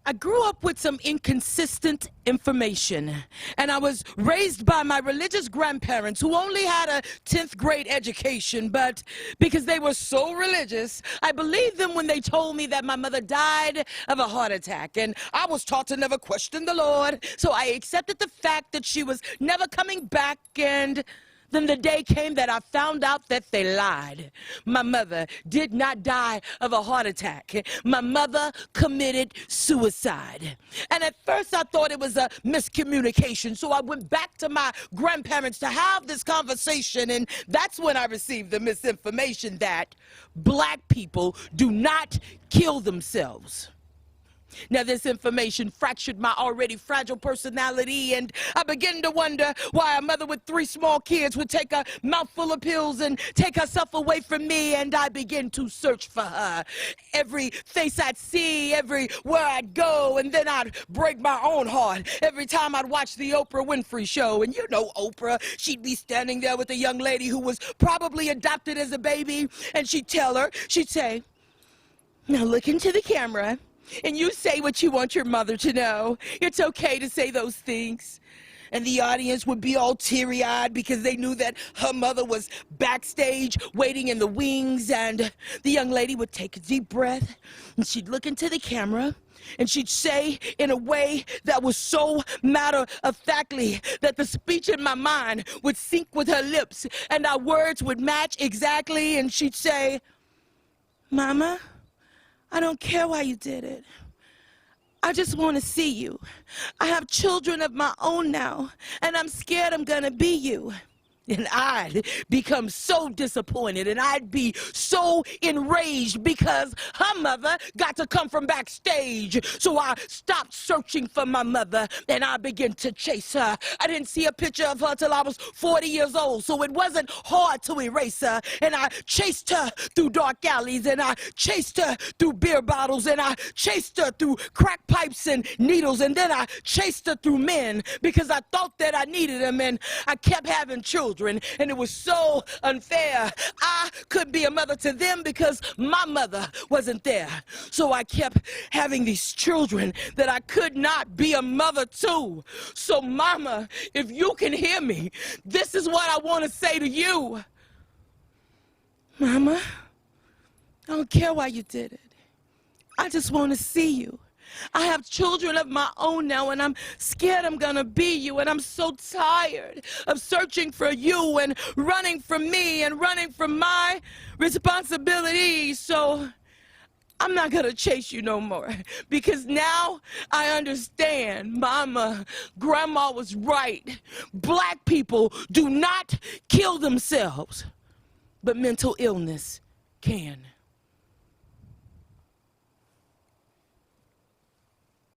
I grew up with some inconsistent information, and I was raised by my religious grandparents who only had a 10th grade education, but because they were so religious, I believed them when they told me that my mother died of a heart attack, and I was taught to never question the Lord, so I accepted the fact that she was never coming back, and then the day came that I found out that they lied. My mother did not die of a heart attack. My mother committed suicide. And at first I thought it was a miscommunication, so I went back to my grandparents to have this conversation, and that's when I received the misinformation that black people do not kill themselves. Now, this information fractured my already fragile personality, and I began to wonder why a mother with 3 small kids would take a mouthful of pills and take herself away from me, and I began to search for her. Every face I'd see, everywhere I'd go, and then I'd break my own heart every time I'd watch the Oprah Winfrey show. And you know Oprah, she'd be standing there with a young lady who was probably adopted as a baby, and she'd say, "Now look into the camera, and you say what you want your mother to know. It's okay to say those things." And the audience would be all teary-eyed because they knew that her mother was backstage waiting in the wings, and the young lady would take a deep breath, and she'd look into the camera, and she'd say in a way that was so matter-of-factly that the speech in my mind would sync with her lips, and our words would match exactly, and she'd say, "Mama, I don't care why you did it. I just want to see you. I have children of my own now, and I'm scared I'm gonna be you." And I'd become so disappointed, and I'd be so enraged because her mother got to come from backstage. So I stopped searching for my mother, and I began to chase her. I didn't see a picture of her till I was 40 years old, so it wasn't hard to erase her. And I chased her through dark alleys, and I chased her through beer bottles, and I chased her through crack pipes and needles, and then I chased her through men because I thought that I needed them, and I kept having children. And it was so unfair. I couldn't be a mother to them because my mother wasn't there. So I kept having these children that I could not be a mother to. So Mama, if you can hear me, this is what I want to say to you. Mama, I don't care why you did it. I just want to see you. I have children of my own now, and I'm scared I'm gonna be you, and I'm so tired of searching for you and running from me and running from my responsibilities. So I'm not gonna chase you no more, because now I understand. Mama, Grandma was right. Black people do not kill themselves, but mental illness can.